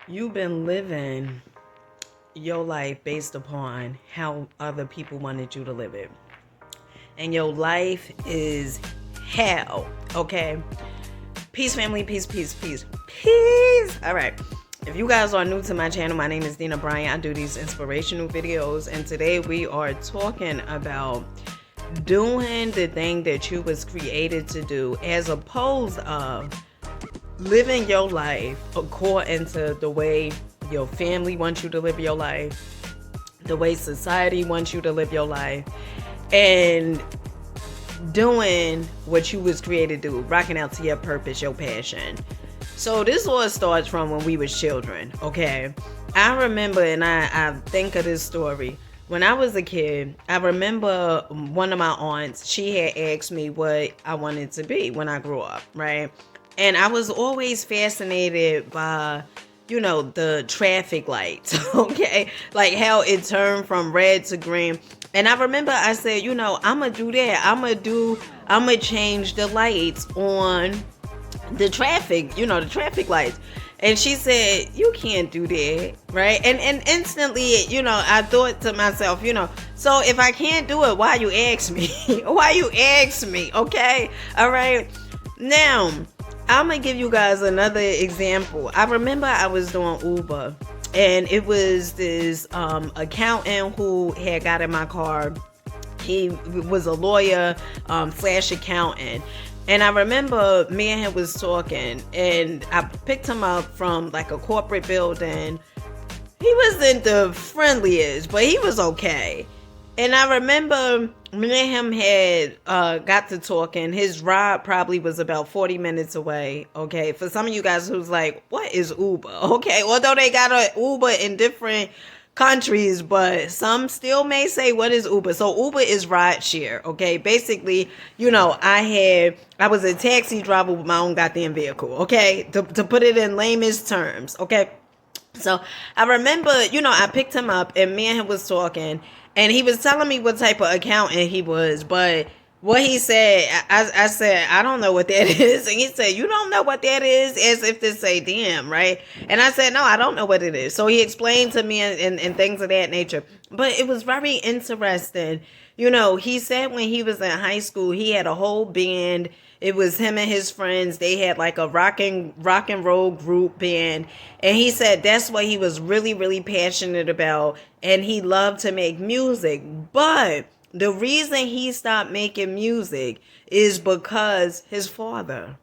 You've been living your life based upon how other people wanted you to live it. And your life is hell, okay? Peace, family, peace, peace, peace, peace. All right. If you guys are new to my channel, my name is Dina Bryant. I do these inspirational videos, and today we are talking about doing the thing that you was created to do as opposed of living your life according to the way your family wants you to live your life, the way society wants you to live your life, and doing what you was created to do, rocking out to your purpose, your passion. So this all starts from when we was children, okay? I remember, and I think of this story. When I was a kid, I remember one of my aunts, she had asked me what I wanted to be when I grew up, right? And I was always fascinated by, the traffic lights, okay? Like how it turned from red to green. And I remember I said, I'm going to do that. I'm going to change the lights on the traffic, the traffic lights. And she said, you can't do that, right? And instantly, I thought to myself, so if I can't do it, why you ask me? Why you ask me, okay? All right. Now, I'm going to give you guys another example. I remember I was doing Uber, and it was this accountant who had got in my car. He was a lawyer slash accountant. And I remember me and him was talking, and I picked him up from like a corporate building. He wasn't the friendliest, but he was okay. And I remember me and him had got to talking. His ride probably was about 40 minutes away. Okay. For some of you guys who's like, what is Uber? Okay. Although they got an Uber in different countries, but some still may say, what is Uber? So Uber is ride share. Okay. Basically, I was a taxi driver with my own goddamn vehicle. Okay. To put it in lamest terms. Okay. So I remember, I picked him up and me and him was talking, and he was telling me what type of accountant he was, but what he said, I said, I don't know what that is. And he said, you don't know what that is? As if to say, damn, right? And I said, no, I don't know what it is. So he explained to me and things of that nature. But it was very interesting. He said when he was in high school, he had a whole band. It was him and his friends. They had like a rock and roll group band. And he said that's what he was really, really passionate about. And he loved to make music. But the reason he stopped making music is because his father.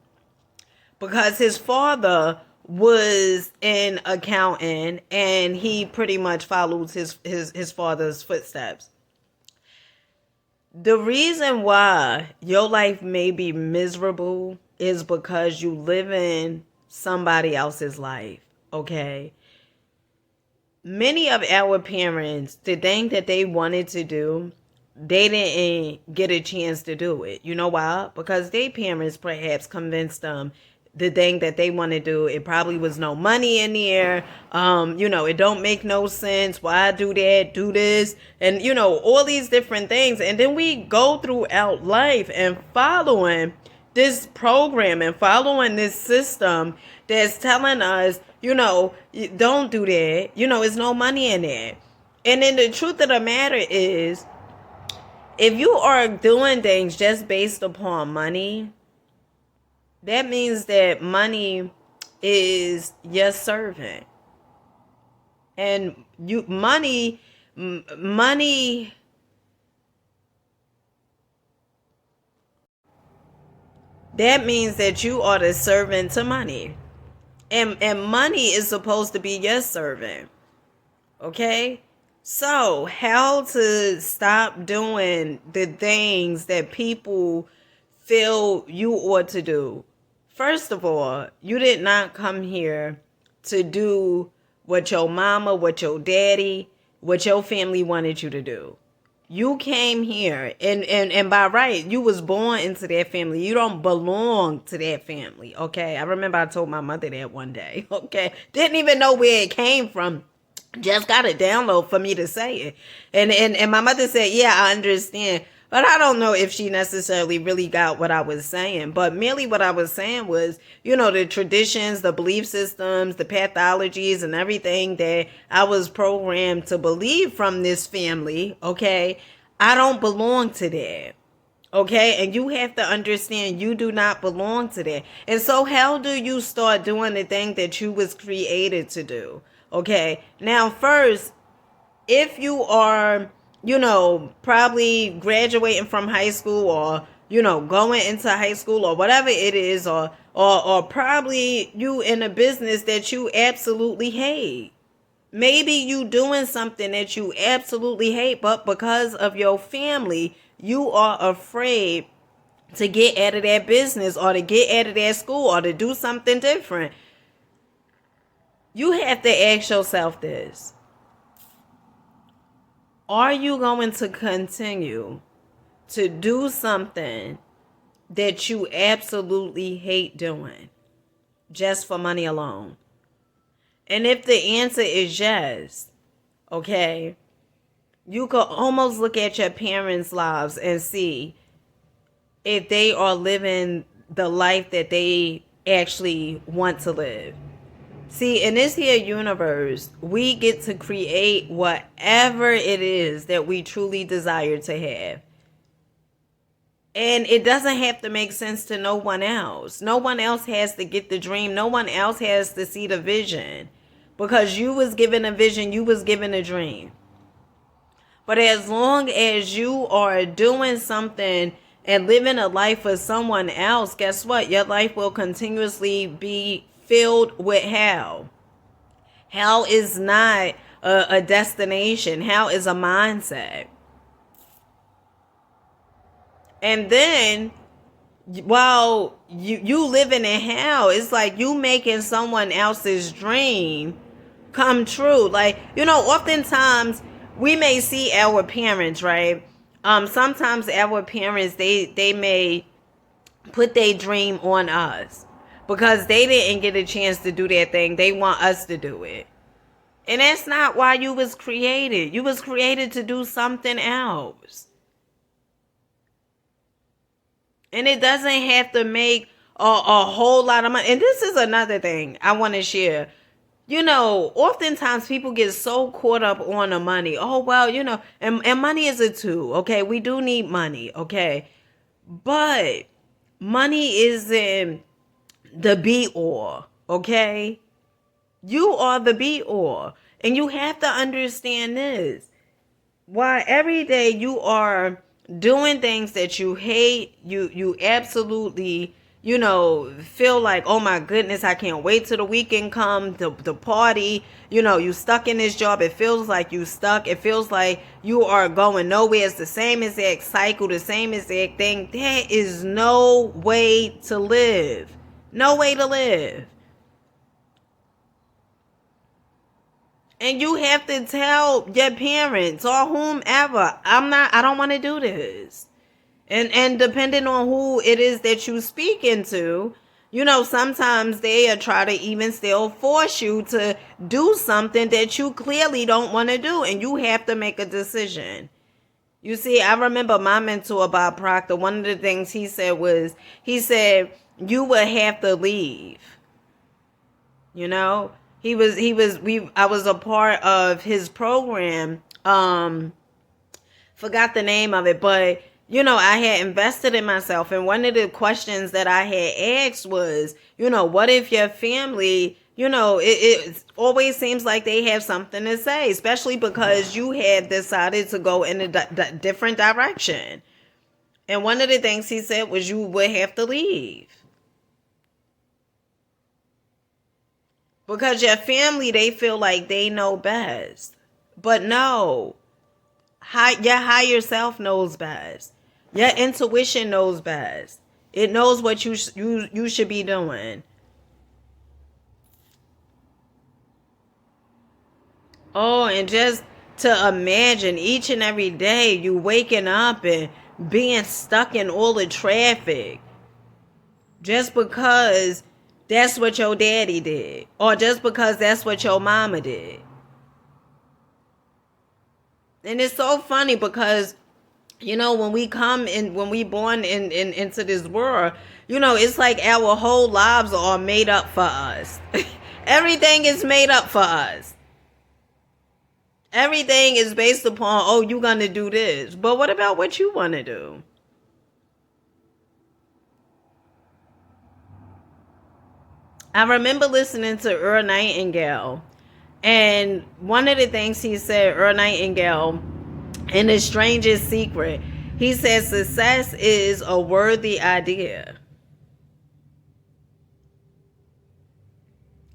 Because his father was an accountant, and he pretty much followed his father's footsteps. The reason why your life may be miserable is because you live in somebody else's life, okay? Many of our parents, the thing that they wanted to do, they didn't get a chance to do it. You know why? Because their parents perhaps convinced them the thing that they want to do, it probably was no money in there. It don't make no sense. Why do that? Do this. And, all these different things. And then we go throughout life and following this program and following this system that's telling us, don't do that. It's no money in there. And then the truth of the matter is, if you are doing things just based upon money, that means that money is your servant. And money, that means that you are the servant to money. And money is supposed to be your servant. Okay? So, how to stop doing the things that people feel you ought to do? First of all, you did not come here to do what your mama, what your daddy, what your family wanted you to do. You came here and by right, you was born into that family. You don't belong to that family, okay? I remember I told my mother that one day, okay? Didn't even know where it came from. Just got a download for me to say it. And my mother said, yeah, I understand. But I don't know if she necessarily really got what I was saying. But merely what I was saying was, the traditions, the belief systems, the pathologies, and everything that I was programmed to believe from this family, okay? I don't belong to that. Okay, and you have to understand you do not belong to that. And so how do you start doing the thing that you was created to do? Okay, now first, if you are, probably graduating from high school, or, going into high school, or whatever it is, or probably you in a business that you absolutely hate. Maybe you doing something that you absolutely hate, but because of your family, you are afraid to get out of that business, or to get out of that school, or to do something different. You have to ask yourself this. Are you going to continue to do something that you absolutely hate doing just for money alone? And if the answer is yes, okay, you could almost look at your parents' lives and see if they are living the life that they actually want to live. See, in this here universe, we get to create whatever it is that we truly desire to have. And it doesn't have to make sense to no one else. No one else has to get the dream. No one else has to see the vision. Because you was given a vision, you was given a dream. But as long as you are doing something and living a life for someone else, guess what? Your life will continuously be filled with hell. Hell is not a destination. Hell is a mindset. And then, while you living in hell, it's like you making someone else's dream come true. Like, oftentimes we may see our parents, right? Sometimes our parents, they may put their dream on us because they didn't get a chance to do that thing. They want us to do it. And that's not why you was created. You was created to do something else. And it doesn't have to make a whole lot of money. And this is another thing I want to share. Oftentimes people get so caught up on the money. Oh, well, and money is a tool. Okay, we do need money. Okay, but money isn't the be-all. Okay, you are the be-all. And you have to understand this. Why every day you are doing things that you hate, you absolutely, feel like, oh my goodness, I can't wait till the weekend come, the party, you stuck in this job. It feels like you stuck. It feels like you are going nowhere. It's the same exact cycle, the same exact thing. There is no way to live. No way to live. And you have to tell your parents or whomever, I don't want to do this. And depending on who it is that you speaking to, sometimes they try to even still force you to do something that you clearly don't want to do. And you have to make a decision. You see, I remember my mentor, Bob Proctor, one of the things he said, you would have to leave. I was a part of his program. Forgot the name of it, but I had invested in myself. And one of the questions that I had asked was, what if your family, it always seems like they have something to say, especially because you had decided to go in a different direction. And one of the things he said was you would have to leave. Because your family, they feel like they know best. But no, your higher self knows best. Your intuition knows best. It knows what you should be doing. Oh, and just to imagine each and every day you waking up and being stuck in all the traffic. Just because that's what your daddy did. Or just because that's what your mama did. And it's so funny because, When we come in, when we born into this world, it's like our whole lives are made up for us. Everything is made up for us. Everything is based upon, oh, you're going to do this. But what about what you want to do? I remember listening to Earl Nightingale, and one of the things he said, Earl Nightingale, in The Strangest Secret, he says success is a worthy idea.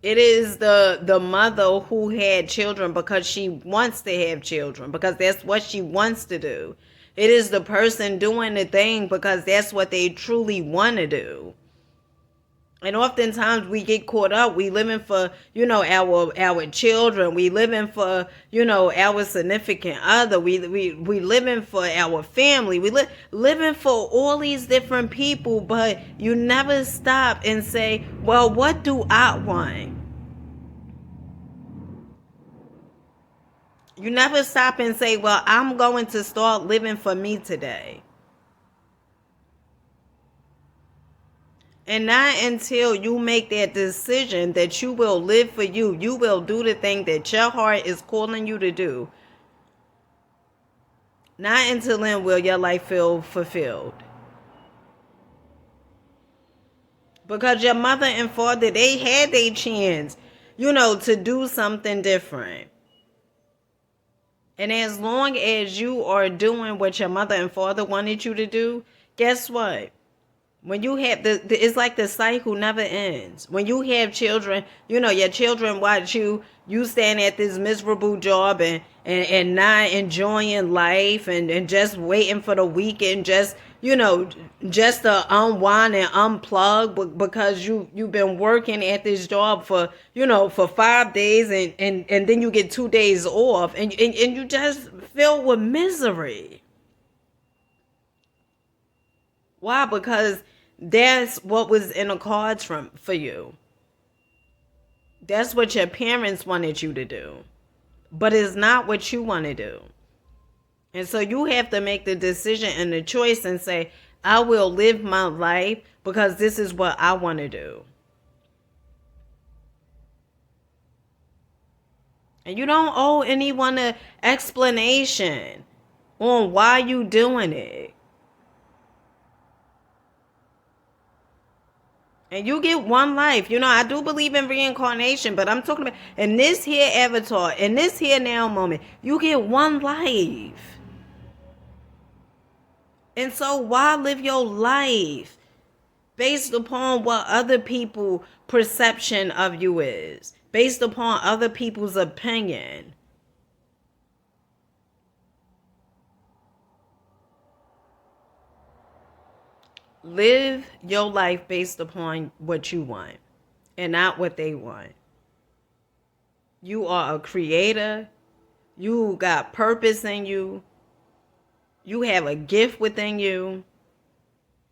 It is the mother who had children because she wants to have children, because that's what she wants to do. It is the person doing the thing because that's what they truly want to do. And oftentimes we get caught up. We living for, our children. We living for, our significant other. We living for our family. We living for all these different people, but you never stop and say, well, what do I want? You never stop and say, well, I'm going to start living for me today. And not until you make that decision that you will live for you, you will do the thing that your heart is calling you to do. Not until then will your life feel fulfilled. Because your mother and father, they had their chance, to do something different. And as long as you are doing what your mother and father wanted you to do, guess what? When you have it's like the cycle never ends. When you have children, your children watch you stand at this miserable job and not enjoying life and just waiting for the weekend, just to unwind and unplug because you've been working at this job for 5 days and then you get 2 days off and you just filled with misery. Why? Because that's what was in the cards for you. That's what your parents wanted you to do. But it's not what you want to do. And so you have to make the decision and the choice and say, I will live my life because this is what I want to do. And you don't owe anyone an explanation on why you doing it. And you get one life. I do believe in reincarnation, but I'm talking about in this here avatar, in this here now moment, you get one life. And so why live your life based upon what other people's perception of you is, based upon other people's opinion? Live your life based upon what you want and not what they want. You are a creator. You got purpose in you. You have a gift within you.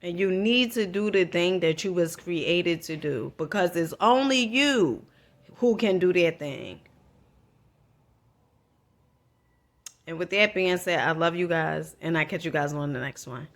And you need to do the thing that you was created to do because it's only you who can do that thing. And with that being said, I love you guys and I catch you guys on the next one.